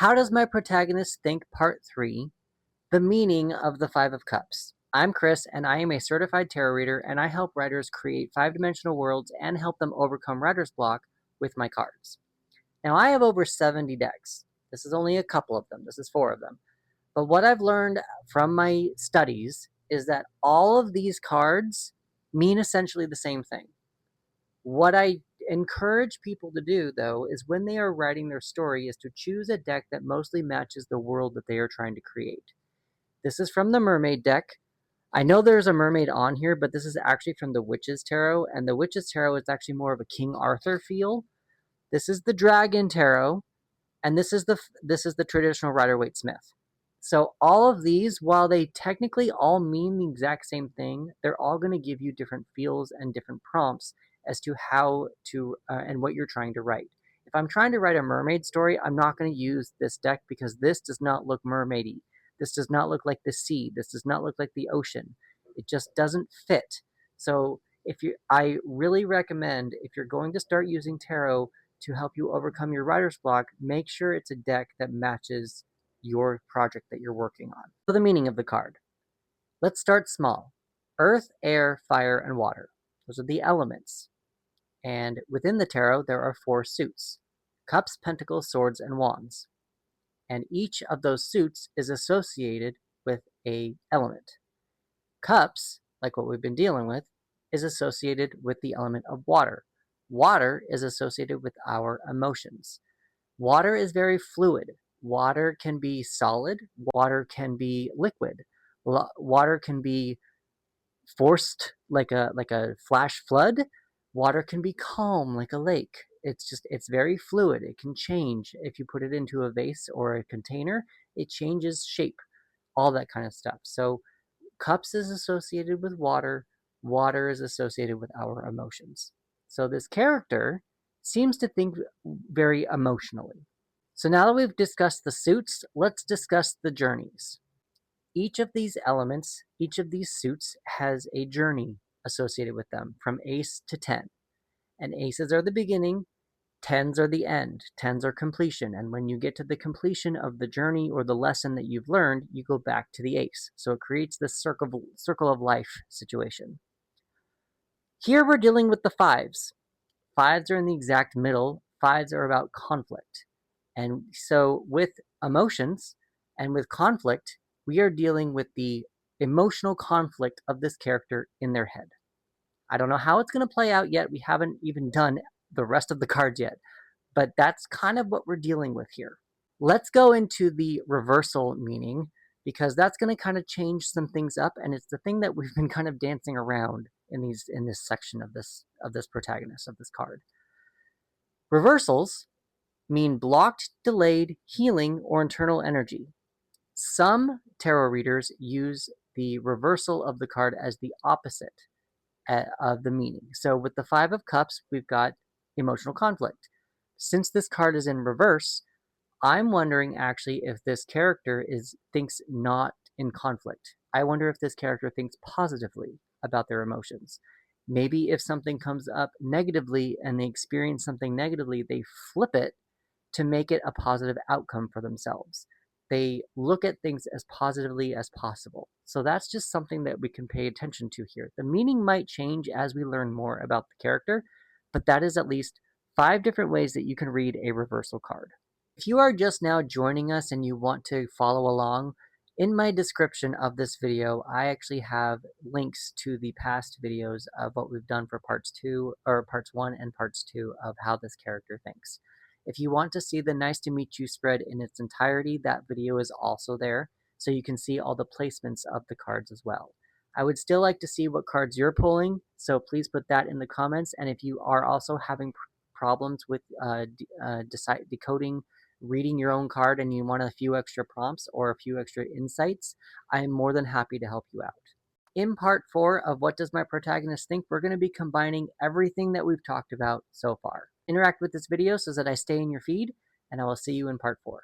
How does my protagonist think? Part 3, the meaning of the Five of Cups. I'm Chris, and I am a certified tarot reader, and I help writers create five-dimensional worlds and help them overcome writer's block with my cards. Now, I have over 70 decks. This is only a couple of them. This is 4 of them. But what I've learned from my studies is that all of these cards mean essentially the same thing. What I encourage people to do, though, is when they are writing their story, is to choose a deck that mostly matches the world that they are trying to create. This is from the Mermaid deck. I know there's a mermaid on here, but this is actually from the Witch's Tarot, and the Witch's Tarot is actually more of a King Arthur feel. This is the Dragon Tarot, and this is the traditional Rider-Waite-Smith. So all of these, while they technically all mean the exact same thing, they're all going to give you different feels and different prompts as to how to and what you're trying to write. If I'm trying to write a mermaid story, I'm not going to use this deck because this does not look mermaidy. This does not look like the sea. This does not look like the ocean. It just doesn't fit. So I really recommend, if you're going to start using tarot to help you overcome your writer's block, make sure it's a deck that matches your project that you're working on. So the meaning of the card. Let's start small. Earth, air, fire, and water. Those are the elements. And within the tarot, there are 4 suits: cups, pentacles, swords, and wands. And each of those suits is associated with a element. Cups, like what we've been dealing with, is associated with the element of water. Water is associated with our emotions. Water is very fluid. Water can be solid. Water can be liquid. Water can be forced like a flash flood. Water can be calm like a lake. It's very fluid. It can change. If you put it into a vase or a container, it changes shape, all that kind of stuff. So cups is associated with water. Water is associated with our emotions. So this character seems to think very emotionally. So now that we've discussed the suits, let's discuss the journeys. Each of these elements, each of these suits has a journey associated with them from ace to 10. And aces are the beginning, 10s are the end, 10s are completion. And when you get to the completion of the journey or the lesson that you've learned, you go back to the ace. So it creates this circle of life situation. Here we're dealing with the 5s. 5s are in the exact middle. 5s are about conflict. And so with emotions and with conflict, we are dealing with the emotional conflict of this character in their head. I don't know how it's going to play out yet. We haven't even done the rest of the cards yet, but that's kind of what we're dealing with here. Let's go into the reversal meaning, because that's going to kind of change some things up, and it's the thing that we've been kind of dancing around in this section of this protagonist of this card. Reversals mean blocked, delayed, healing, or internal energy. Some tarot readers use the reversal of the card as the opposite of the meaning. So with the 5 of Cups, we've got emotional conflict. Since this card is in reverse, I'm wondering actually if this character thinks not in conflict. I wonder if this character thinks positively about their emotions. Maybe if something comes up negatively and they experience something negatively, they flip it to make it a positive outcome for themselves. They look at things as positively as possible. So that's just something that we can pay attention to here. The meaning might change as we learn more about the character, but that is at least 5 different ways that you can read a reversal card. If you are just now joining us and you want to follow along, in my description of this video, I actually have links to the past videos of what we've done for parts 1 and parts 2 of how this character thinks. If you want to see the Nice to Meet You spread in its entirety, that video is also there, so you can see all the placements of the cards as well. I would still like to see what cards you're pulling, so please put that in the comments. And if you are also having problems with decoding, reading your own card, and you want a few extra prompts or a few extra insights, I am more than happy to help you out. In part 4 of What Does My Protagonist Think, we're going to be combining everything that we've talked about so far. Interact with this video so that I stay in your feed, and I will see you in part 4.